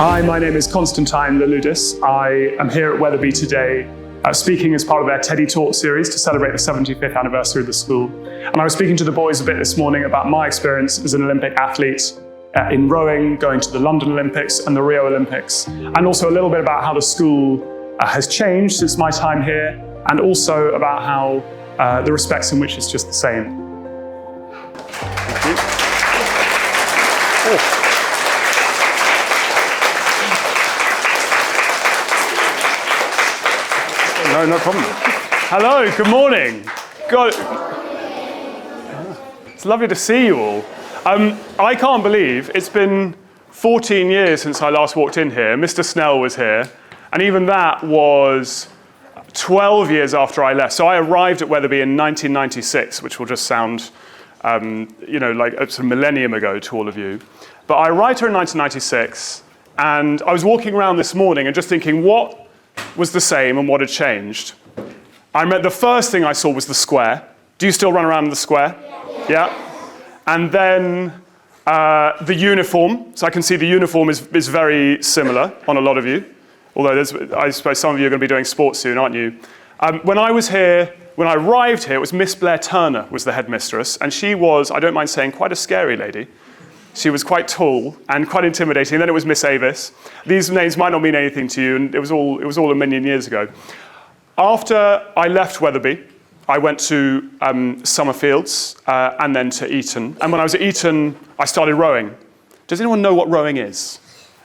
Hi, my name is Constantine Louloudis. I am here at Wetherby today speaking as part of their Teddy Talk series to celebrate the 75th anniversary of the school. And I was speaking to the boys a bit this morning about my experience as an Olympic athlete in rowing, going to the London Olympics and the Rio Olympics, and also a little bit about how the school has changed since my time here, and also about how the respects in which it's just the same. Thank you. Oh. No problem. Hello, good morning. God, it's lovely to see you all. I can't believe it's been 14 years since I last walked in here. Mr. Snell was here, and even that was 12 years after I left. So I arrived at Wetherby in 1996, which will just sound, like it's a millennium ago to all of you. But I arrived here in 1996, and I was walking around this morning and just thinking, what was the same and what had changed? The first thing I saw was the square. Do you still run around in the square? Yeah. And then the uniform. So I can see the uniform is very similar on a lot of you. Although I suppose some of you are going to be doing sports soon, aren't you? When I arrived here, it was Miss Blair Turner was the headmistress, and she was, I don't mind saying, quite a scary lady. She was quite tall and quite intimidating. And then it was Miss Avis. These names might not mean anything to you, and it was all a million years ago. After I left Wetherby, I went to Summerfields and then to Eton. And when I was at Eton, I started rowing. Does anyone know what rowing is?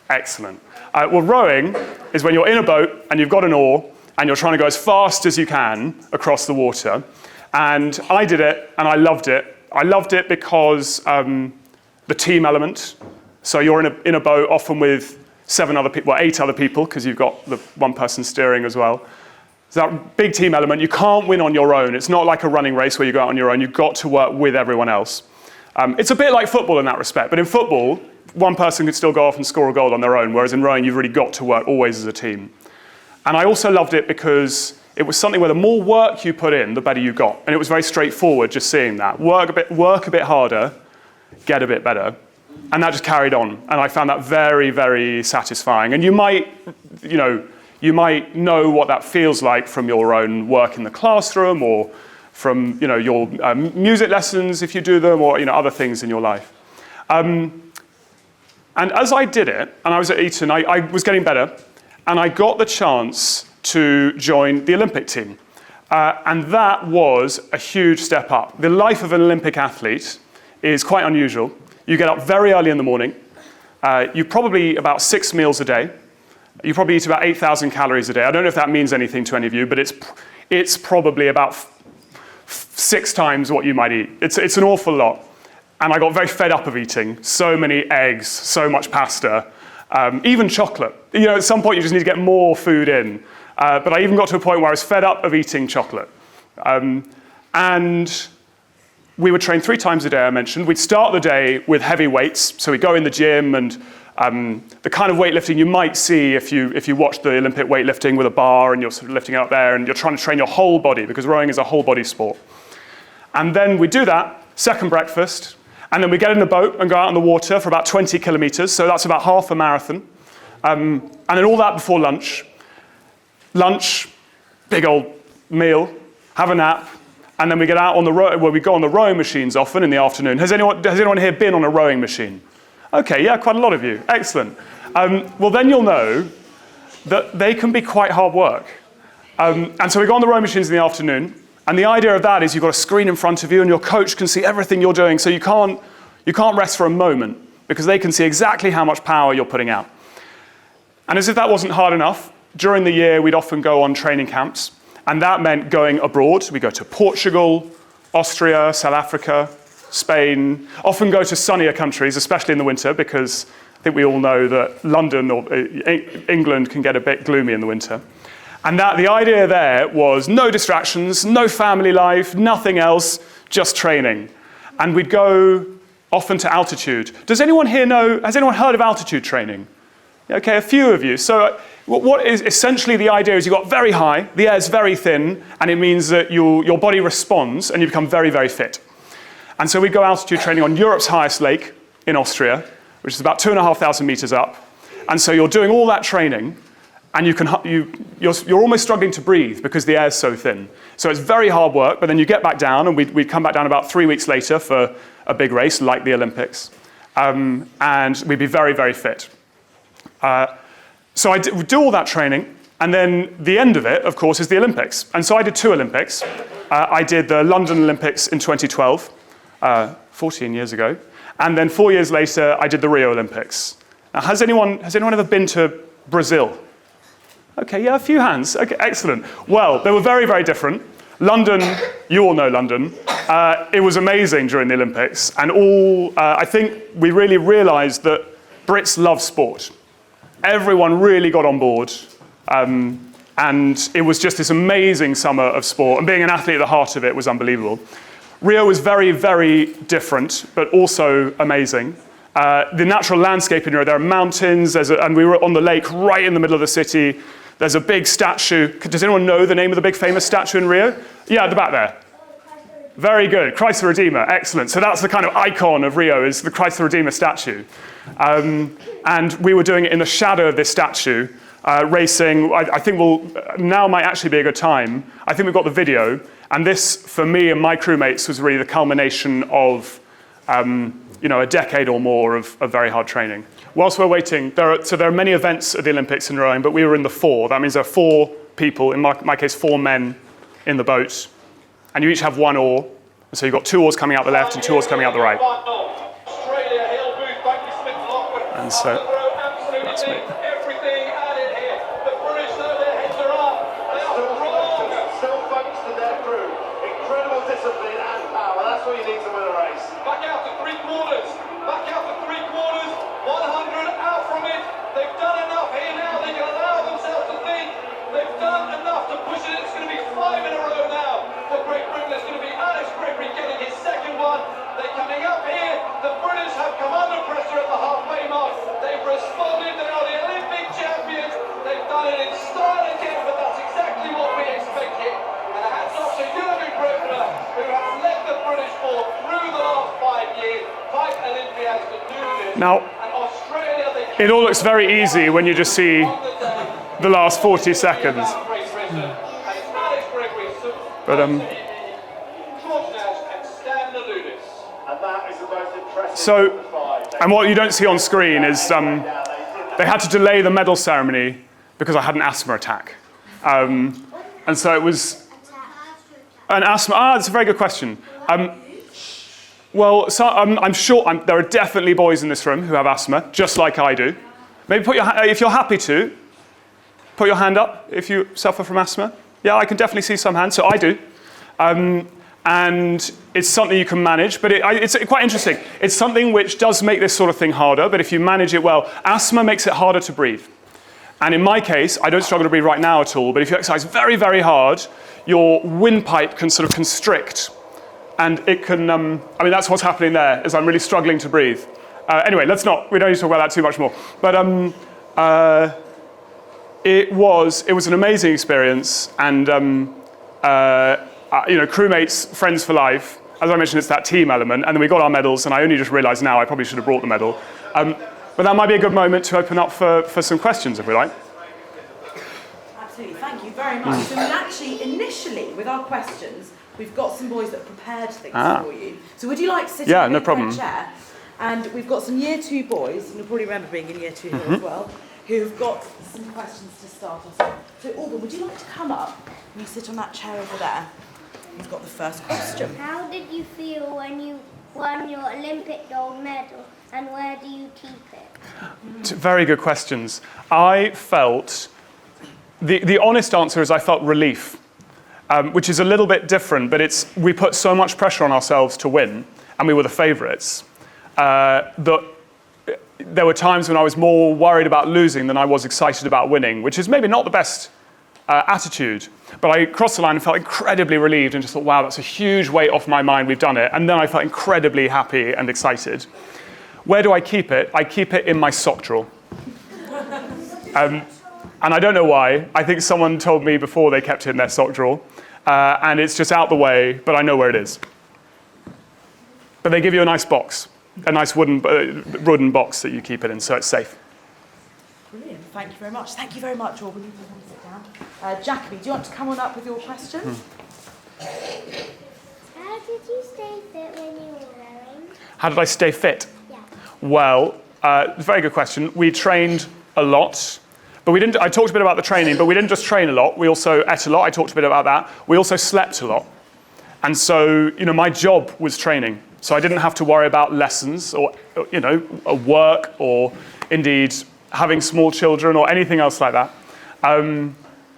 Excellent. Well, rowing is when you're in a boat and you've got an oar and you're trying to go as fast as you can across the water. And I did it, and I loved it. I loved it because the team element. So you're in a boat, often with 8 other people, because you've got the one person steering as well. So that big team element, you can't win on your own. It's not like a running race where you go out on your own. You've got to work with everyone else. It's a bit like football in that respect, but in football, one person could still go off and score a goal on their own, whereas in rowing, you've really got to work always as a team. And I also loved it because it was something where the more work you put in, the better you got. And it was very straightforward just seeing that. Work a bit harder, get a bit better. And that just carried on. And I found that very, very satisfying. And you might know what that feels like from your own work in the classroom, or from your music lessons if you do them, or other things in your life. And as I did it, and I was at Eton, I was getting better, and I got the chance to join the Olympic team. And that was a huge step up. The life of an Olympic athlete is quite unusual. You get up very early in the morning. You probably about 6 meals a day. You probably eat about 8,000 calories a day. I don't know if that means anything to any of you, but it's probably about 6 times what you might eat. It's an awful lot. And I got very fed up of eating so many eggs, so much pasta, even chocolate. At some point you just need to get more food in. But I even got to a point where I was fed up of eating chocolate. And we would train 3 times a day, I mentioned. We'd start the day with heavy weights. So we'd go in the gym, and the kind of weightlifting you might see if you watch the Olympic weightlifting with a bar and you're sort of lifting it up there and you're trying to train your whole body, because rowing is a whole body sport. And then we do that, second breakfast, and then we get in the boat and go out on the water for about 20 kilometers. So that's about half a marathon. And then all that before lunch. Lunch, big old meal, have a nap, and then we get out on the we go on the rowing machines often in the afternoon. Has anyone here been on a rowing machine? Okay, yeah, quite a lot of you. Excellent. Well, then you'll know that they can be quite hard work. And so we go on the rowing machines in the afternoon, and the idea of that is you've got a screen in front of you, and your coach can see everything you're doing, so you can't rest for a moment, because they can see exactly how much power you're putting out. And as if that wasn't hard enough, during the year we'd often go on training camps, and that meant going abroad. We go to Portugal, Austria, South Africa, Spain, often go to sunnier countries, especially in the winter, because I think we all know that London or England can get a bit gloomy in the winter. And the idea there was no distractions, no family life, nothing else, just training. And we'd go often to altitude. Has anyone heard of altitude training? Okay, a few of you. So what is essentially the idea is you got very high, the air's very thin, and it means that your body responds and you become very, very fit. And so we go altitude training on Europe's highest lake in Austria, which is about 2,500 meters up. And so you're doing all that training, and you're almost struggling to breathe because the air's so thin. So it's very hard work, but then you get back down, and we'd come back down about 3 weeks later for a big race like the Olympics. And we'd be very, very fit. So I do all that training, and then the end of it, of course, is the Olympics. And so I did 2 Olympics. I did the London Olympics in 2012, 14 years ago. And then 4 years later, I did the Rio Olympics. Now, has anyone ever been to Brazil? Okay, yeah, a few hands. Okay, excellent. Well, they were very, very different. London, you all know London. It was amazing during the Olympics. And I think we really realized that Brits love sport. Everyone really got on board. And it was just this amazing summer of sport. And being an athlete at the heart of it was unbelievable. Rio was very, very different, but also amazing. The natural landscape in Rio, there are mountains, and we were on the lake right in the middle of the city. There's a big statue. Does anyone know the name of the big famous statue in Rio? Yeah, at the back there. Very good. Christ the Redeemer. Excellent. So that's the kind of icon of Rio, is the Christ the Redeemer statue. And we were doing it in the shadow of this statue, racing. I think now might actually be a good time. I think we've got the video. And this, for me and my crewmates, was really the culmination of a decade or more of very hard training. Whilst we're waiting, there are many events at the Olympics in rowing, but we were in the 4. That means there are 4 people, in my case 4 men, in the boat. And you each have 1 oar. So you've got 2 oars coming out the left and 2 oars coming out the right. And so that's me. Now, it all looks very easy when you just see the last 40 seconds. But and what you don't see on screen is they had to delay the medal ceremony because I had an asthma attack. And so it was an asthma. That's a very good question. Well, so I'm sure there are definitely boys in this room who have asthma, just like I do. Maybe if you're happy to, put your hand up if you suffer from asthma. Yeah, I can definitely see some hands, so I do. And it's something you can manage, but it's quite interesting. It's something which does make this sort of thing harder, but if you manage it well, asthma makes it harder to breathe. And in my case, I don't struggle to breathe right now at all, but if you exercise very, very hard, your windpipe can sort of constrict. And it can, that's what's happening there, is I'm really struggling to breathe. Anyway, we don't need to talk about that too much more. But it was an amazing experience, and crewmates, friends for life. As I mentioned, it's that team element, and then we got our medals, and I only just realized now I probably should have brought the medal. But that might be a good moment to open up for some questions, if we like. Absolutely, thank you very much. So actually, initially, with our questions, we've got some boys that have prepared things for you. So would you like to sit in the chair? And we've got some Year 2 boys, and you'll probably remember being in Year 2 here as well, who've got some questions to start us off. So Alban, would you like to come up and you sit on that chair over there? You've got the first question. How did you feel when you won your Olympic gold medal, and where do you keep it? Very good questions. I felt, the honest answer is I felt relief. Which is a little bit different, but we put so much pressure on ourselves to win, and we were the favourites, that there were times when I was more worried about losing than I was excited about winning, which is maybe not the best attitude. But I crossed the line and felt incredibly relieved and just thought, wow, that's a huge weight off my mind, we've done it. And then I felt incredibly happy and excited. Where do I keep it? I keep it in my sock drawer. And I don't know why. I think someone told me before they kept it in their sock drawer. And it's just out the way, but I know where it is. But they give you a nice box, a nice wooden box that you keep it in, so it's safe. Thank you very much. Thank you very much, all. Will you please sit down? Jacoby, do you want to come on up with your question? How did you stay fit when you were rowing? How did I stay fit? Yeah. Well, very good question. We trained a lot, but we didn't. I talked a bit about the training, but we didn't just train a lot. We also ate a lot. I talked a bit about that. We also slept a lot. And so, my job was training. So I didn't have to worry about lessons or, work or indeed having small children or anything else like that.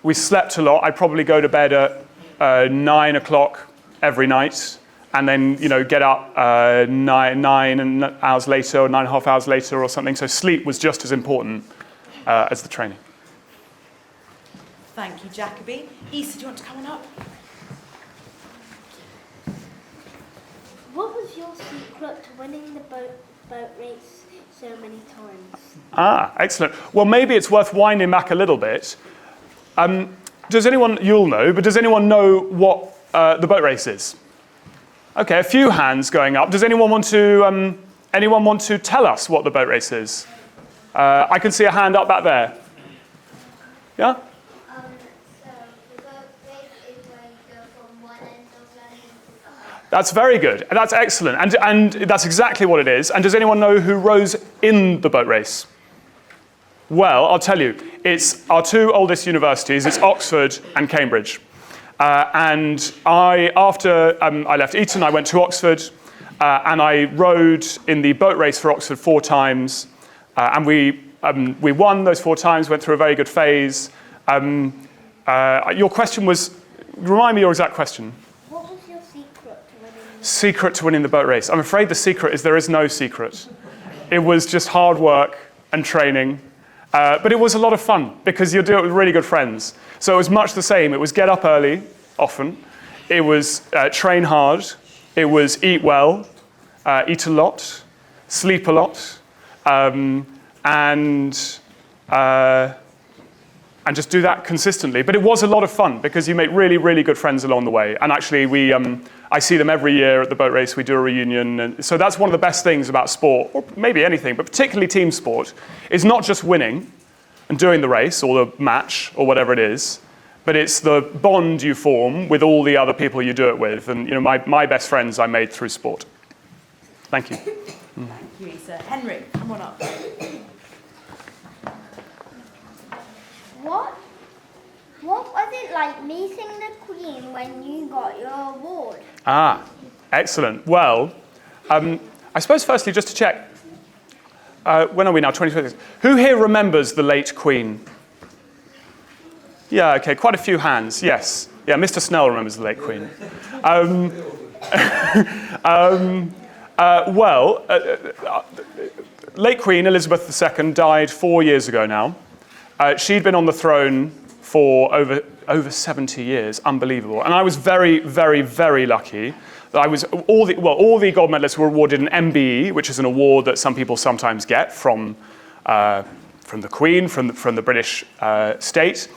We slept a lot. I'd probably go to bed at 9 o'clock every night and then, get up 9 hours later or 9.5 hours later or something. So sleep was just as important as the training. Thank you, Jacoby. Issa, do you want to come on up? What was your secret to winning the boat race so many times? Excellent. Well, maybe it's worth winding back a little bit. Does anyone, you'll know, but does anyone know what the boat race is? Okay, a few hands going up. Does anyone want to tell us what the boat race is? I can see a hand up back there. Yeah? So the boat race is where you go from one end of land to the other. That's very good. That's excellent. And that's exactly what it is. And does anyone know who rows in the boat race? Well, I'll tell you. It's our two oldest universities. It's Oxford and Cambridge. And after I left Eton, I went to Oxford. And I rowed in the boat race for Oxford 4 times. And we won those 4 times, went through a very good phase. Your question was, remind me your exact question. What was your secret to winning? Secret to winning the boat race. I'm afraid the secret is there is no secret. It was just hard work and training. But it was a lot of fun because you do it with really good friends. So it was much the same. It was get up early, often. It was train hard. It was eat well, eat a lot, sleep a lot, and just do that consistently. But it was a lot of fun because you make really, really good friends along the way. And actually, I see them every year at the boat race. We do a reunion. And so that's one of the best things about sport, or maybe anything, but particularly team sport, is not just winning and doing the race or the match or whatever it is, but it's the bond you form with all the other people you do it with. And my best friends I made through sport. Thank you. Thank you, Issa. Henrik, come on up. What was it like meeting the Queen when you got your award? Excellent. Well, I suppose firstly, just to check, when are we now, 2026? Who here remembers the late Queen? Yeah, okay, quite a few hands, yes. Yeah, Mr. Snell remembers the late Queen. Late Queen Elizabeth II died 4 years ago now. She'd been on the throne for over 70 years, unbelievable. And I was very, very, very lucky that all the gold medalists were awarded an MBE, which is an award that some people sometimes get from the Queen, from the British state.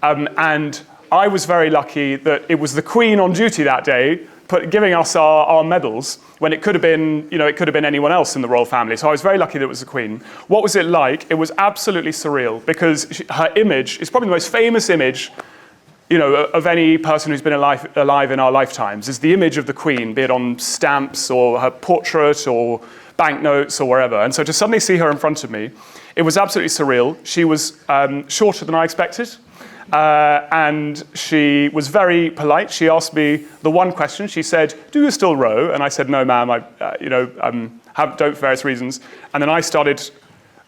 And I was very lucky that it was the Queen on duty that day giving us our medals when it could have been anyone else in the royal family. So I was very lucky that it was the Queen. What was it like? It was absolutely surreal because her image is probably the most famous image, of any person who's been alive in our lifetimes, is the image of the Queen, be it on stamps or her portrait or banknotes or wherever. And so to suddenly see her in front of me, it was absolutely surreal. She was shorter than I expected. And she was very polite. She asked me the one question. She said, "Do you still row?" And I said, "No, ma'am. I don't for various reasons." And then I started.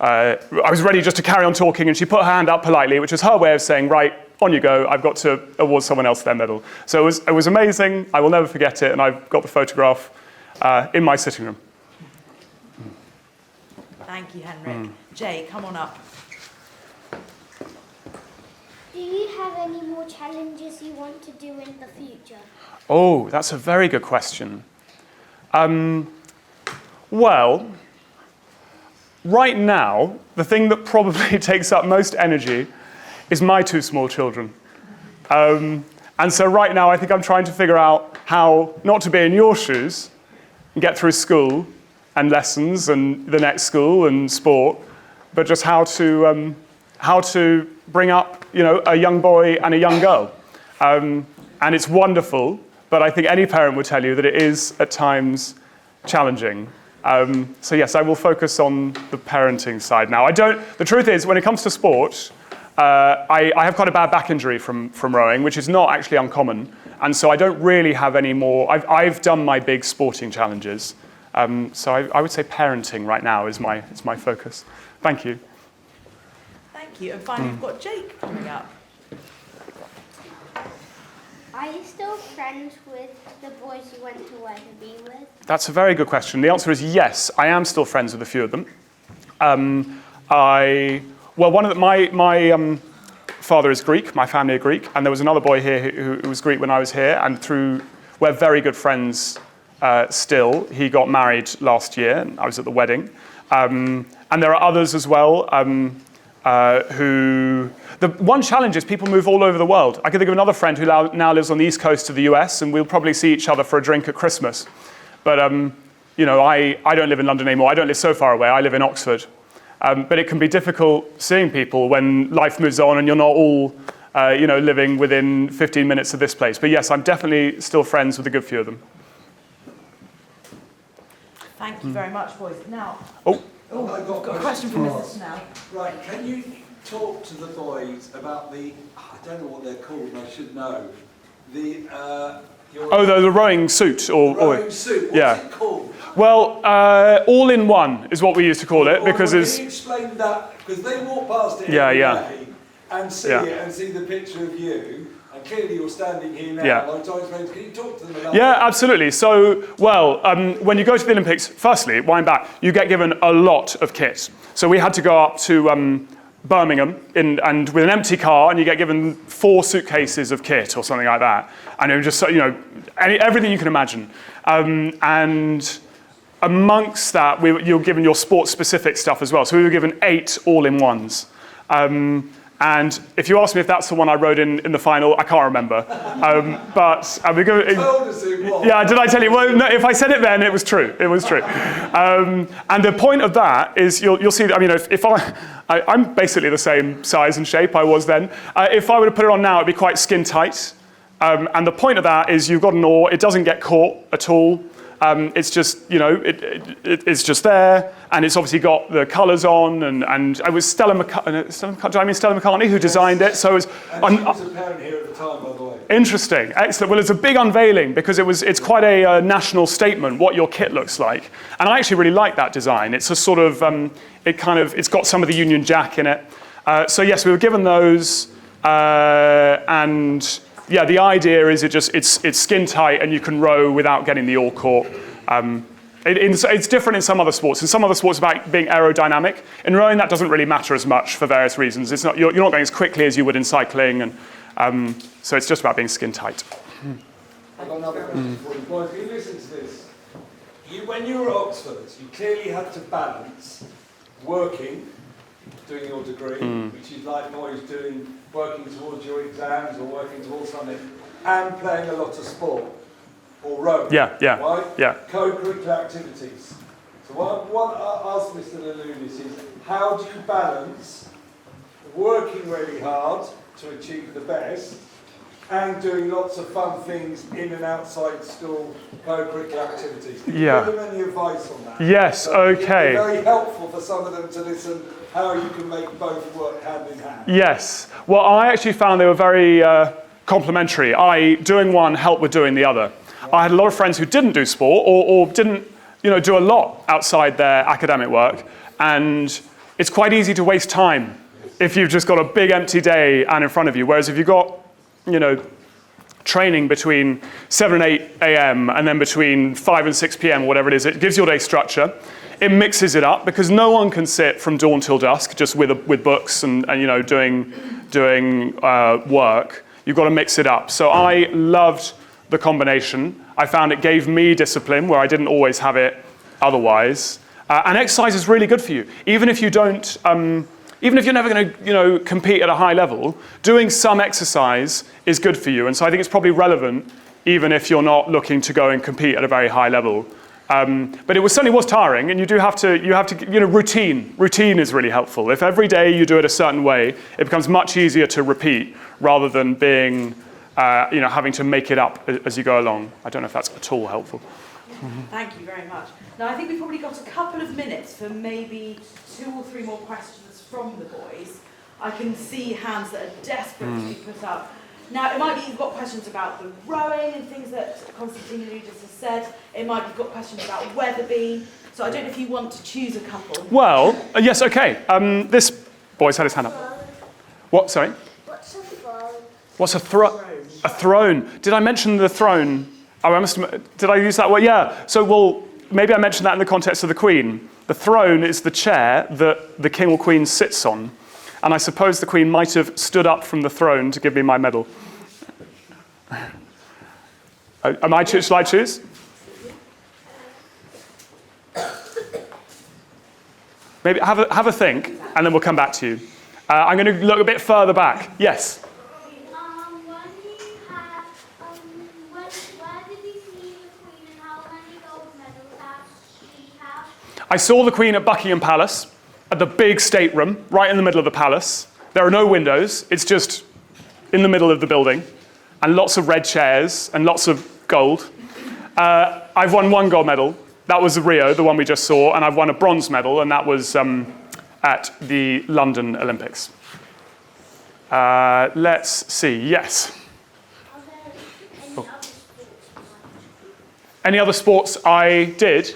I was ready just to carry on talking, and she put her hand up politely, which was her way of saying, "Right, on you go. I've got to award someone else their medal." So it was amazing. I will never forget it, and I've got the photograph in my sitting room. Thank you, Henrik. Jay, come on up. Do you have any more challenges you want to do in the future? Oh, that's a very good question. Well, right now, the thing that probably takes up most energy is my 2 small children. And so right now, I think I'm trying to figure out how not to be in your shoes and get through school and lessons and the next school and sport, but just how how to bring up, a young boy and a young girl. And it's wonderful, but I think any parent would tell you that it is at times challenging. So yes, I will focus on the parenting side now. The truth is, when it comes to sport, I have quite a bad back injury from rowing, which is not actually uncommon. And so I don't really have any more. I've done my big sporting challenges. So I would say parenting right now is my focus. Thank you. Thank you. And finally, we've got Jake coming up. Are you still friends with the boys you went to Wetherby with? That's a very good question. The answer is yes. I am still friends with a few of them. My father is Greek. My family are Greek, and there was another boy here who was Greek when I was here, and we're very good friends still. He got married last year, and I was at the wedding. And there are others as well who... The one challenge is people move all over the world. I can think of another friend who now lives on the east coast of the US, and we'll probably see each other for a drink at Christmas. But, I don't live in London anymore. I don't live so far away. I live in Oxford. But it can be difficult seeing people when life moves on and you're not all, living within 15 minutes of this place. But yes, I'm definitely still friends with a good few of them. Thank you very much, boys. Now, I've got a question from Mr. Snell. Right, can you talk to the boys about I don't know what they're called, and I should know. The rowing suit. Rowing suit, what's it called? Well, all-in-one is what we used to call it, because can you explain that? Because they walk past it every day and see it and see the picture of you, and clearly you're standing here now. Yeah. Can you talk to them about Yeah, absolutely. So, when you go to the Olympics, firstly, wind back, you get given a lot of kit. So we had to go up to Birmingham and with an empty car, and you get given 4 suitcases of kit or something like that. And it was just, everything you can imagine. And amongst that, you're given your sports-specific stuff as well. So we were given 8 all-in-ones. And if you ask me if that's the one I rode in the final, I can't remember. But we go. told us it was. Yeah, did I tell you? Well, no, if I said it then, it was true. It was true. And the point of that is, you'll see. If I'm basically the same size and shape I was then. If I were to put it on now, it'd be quite skin tight. And the point of that is, you've got an oar. It doesn't get caught at all. It's just, it's just there, and it's obviously got the colours on, and it was Stella McCartney who designed it. So it was. And she was a parent here at the time, by the way. Interesting, excellent. Well, it's a big unveiling because it's quite a national statement what your kit looks like, and I actually really like that design. It's a sort of it's got some of the Union Jack in it. So yes, we were given those, and. Yeah, the idea is it's skin tight and you can row without getting the oar caught. It's different in some other sports. In some other sports, it's about being aerodynamic. In rowing, that doesn't really matter as much for various reasons. You're not going as quickly as you would in cycling, and so it's just about being skin tight. I've got another question for you. Boys, can you listen to this? When you were at Oxford, you clearly had to balance working, doing your degree, which is like boys doing, working towards your exams or working towards something, and playing a lot of sport, or rowing, right? Yeah. Co-curricular activities. So what I asked Mr. Louloudis is, how do you balance working really hard to achieve the best, and doing lots of fun things in and outside school, co-curricular activities? Can you give them any advice on that? Yes, okay. It'd be very helpful for some of them to listen how you can make both work hand in hand. Yes. Well, I actually found they were very complementary. Doing one helped with doing the other. I had a lot of friends who didn't do sport or didn't, do a lot outside their academic work, and it's quite easy to waste time if you've just got a big empty day and in front of you. Whereas if you've got, training between 7 and 8 a.m. and then between 5 and 6 p.m. or whatever it is, it gives your day structure. It mixes it up because no one can sit from dawn till dusk just with books and doing work. You've got to mix it up. So I loved the combination. I found it gave me discipline where I didn't always have it otherwise. And exercise is really good for you, even if you don't. Even if you're never going to, compete at a high level, doing some exercise is good for you. And so I think it's probably relevant, even if you're not looking to go and compete at a very high level. But it certainly was tiring, and you have to, routine. Routine is really helpful. If every day you do it a certain way, it becomes much easier to repeat rather than being, having to make it up as you go along. I don't know if that's at all helpful. Thank you very much. Now, I think we've probably got a couple of minutes for maybe 2 or 3 more questions from the boys. I can see hands that are desperate to be put up. Now, it might be you've got questions about the rowing and things that Constantine Louloudis has said. It might be you've got questions about Wetherby. So I don't know if you want to choose a couple. Well, yes, okay. This boy's had his hand up. What, sorry? What's a throne? What's a throne? A throne. Did I mention the throne? Oh, did I use that word? Yeah. So, well, maybe I mentioned that in the context of the Queen. The throne is the chair that the King or Queen sits on. And I suppose the Queen might have stood up from the throne to give me my medal. Shall I choose? Maybe have a think, and then we'll come back to you. I'm going to look a bit further back. Yes? Where did you see the Queen and how many gold medals does she have? I saw the Queen at Buckingham Palace, at the big stateroom, right in the middle of the palace. There are no windows. It's just in the middle of the building, and lots of red chairs and lots of gold. I've won 1 gold medal. That was Rio, the one we just saw, and I've won a bronze medal, and that was at the London Olympics. Let's see. Yes. Are there any other sports? Any other sports I did?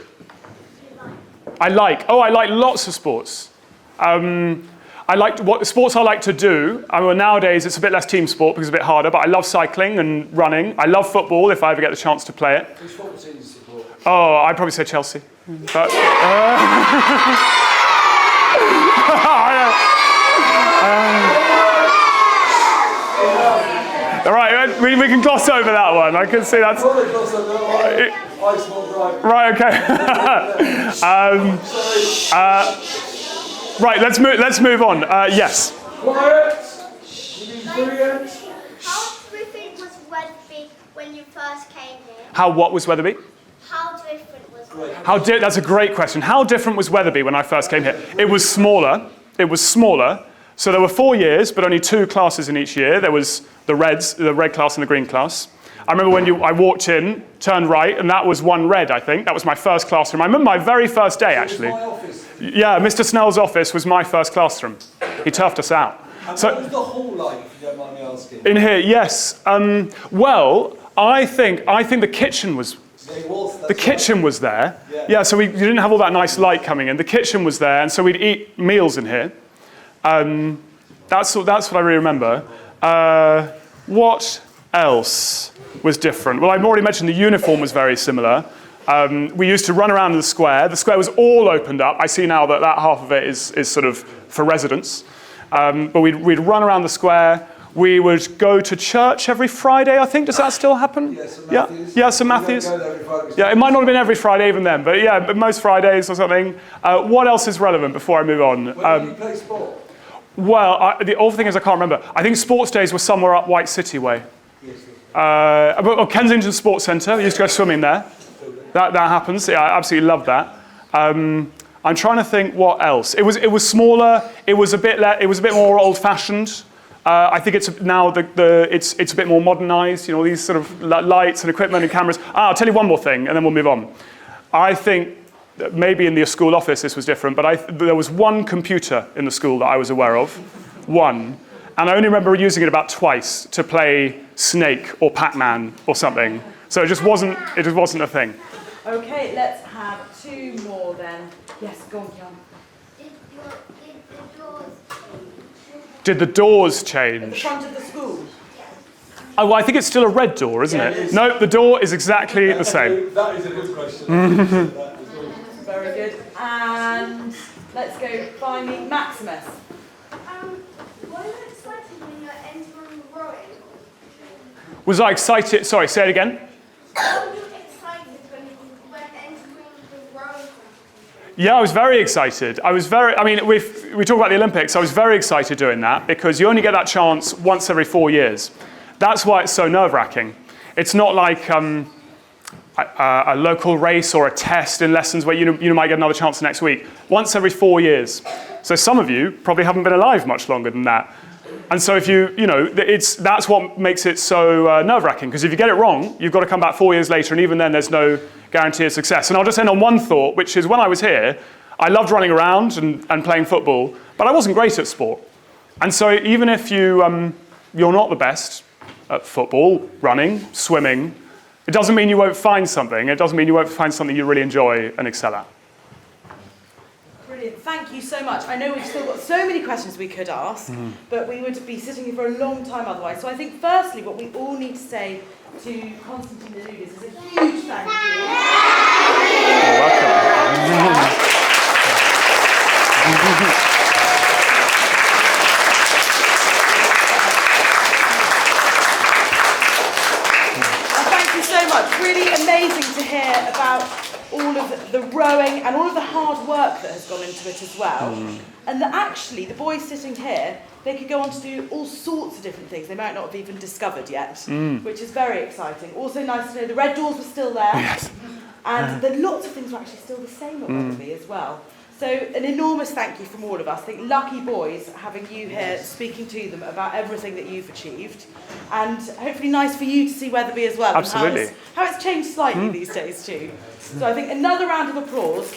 I like lots of sports. What sports I like to do. Nowadays it's a bit less team sport because it's a bit harder, but I love cycling and running. I love football if I ever get the chance to play it. Which football team do you support? Oh, I'd probably say Chelsea. But, all right, we can gloss over that one. I can see that's... Right, okay. Right, let's move on. Yes. Quiet! Brilliant. How different was Wetherby when you first came here? How what was Wetherby? How different was Wetherby? That's a great question. How different was Wetherby when I first came here? It was smaller. So there were 4 years, but only 2 classes in each year. There was the red class and the green class. I remember when I walked in, turned right, and that was 1 red, I think. That was my first classroom. I remember my very first day, actually. My office. Yeah, Mr. Snell's office was my first classroom. He turfed us out. And what was the hall like, if you don't mind me asking? In here, yes. Well, I think the kitchen was... The kitchen was there. Yeah, so you didn't have all that nice light coming in. The kitchen was there, and so we'd eat meals in here. That's what I really remember. What else was different? Well, I've already mentioned the uniform was very similar. We used to run around in the square. The square was all opened up. I see now that half of it is sort of for residents. But we'd run around the square. We would go to church every Friday, I think. Does that still happen? Yeah, St. Matthew's. Yeah, it might not have been every Friday even then, but yeah, most Fridays or something. What else is relevant before I move on? When did you play sport? Well, the awful thing is I can't remember. I think sports days were somewhere up White City way. Kensington Sports Centre. We used to go swimming there. That happens. Yeah, I absolutely love that. I'm trying to think what else. It was smaller. It was a bit more old-fashioned. I think it's now it's a bit more modernised. You know, these sort of lights and equipment and cameras. I'll tell you one more thing, and then we'll move on. I think that maybe in the school office this was different, but there was 1 computer in the school that I was aware of, 1, and I only remember using it about twice to play Snake or Pac-Man or something. So it just wasn't a thing. Okay, let's have 2 more then. Yes, go on, Jan. Did the doors change? At the front of the school? Oh, well, I think it's still a red door, isn't it? No, the door is exactly the same. That is a good question. Very good. And let's go finally, Maximus. Were you excited when you were entering rowing? Was I excited? Sorry, say it again. Were you excited when you were entering the rowing competition? Yeah, I was very excited. We talk about the Olympics. I was very excited doing that because you only get that chance once every 4 years. That's why it's so nerve-wracking. It's not like, a local race or a test in lessons where you might get another chance next week. Once every 4 years. So some of you probably haven't been alive much longer than that. And so if that's what makes it so nerve-wracking, because if you get it wrong, you've got to come back 4 years later, and even then there's no guarantee of success. And I'll just end on one thought, which is when I was here, I loved running around and playing football, but I wasn't great at sport. And so even if you're not the best at football, running, swimming, it doesn't mean you won't find something. It doesn't mean you won't find something you really enjoy and excel at. Brilliant. Thank you so much. I know we've still got so many questions we could ask, but we would be sitting here for a long time otherwise. So I think firstly what we all need to say to Constantine Louloudis is a huge thank you. You're welcome. Thank you so much. Really amazing to hear about all of the rowing and all of the hard work that has gone into it as well. And that actually, the boys sitting here, they could go on to do all sorts of different things they might not have even discovered yet, which is very exciting. Also nice to know the red doors were still there. Yes. And lots of things were actually still the same at Wetherby as well. So an enormous thank you from all of us. I think lucky boys having you here speaking to them about everything that you've achieved. And hopefully nice for you to see Wetherby as well. Absolutely. And how it's changed slightly these days too. So I think another round of applause.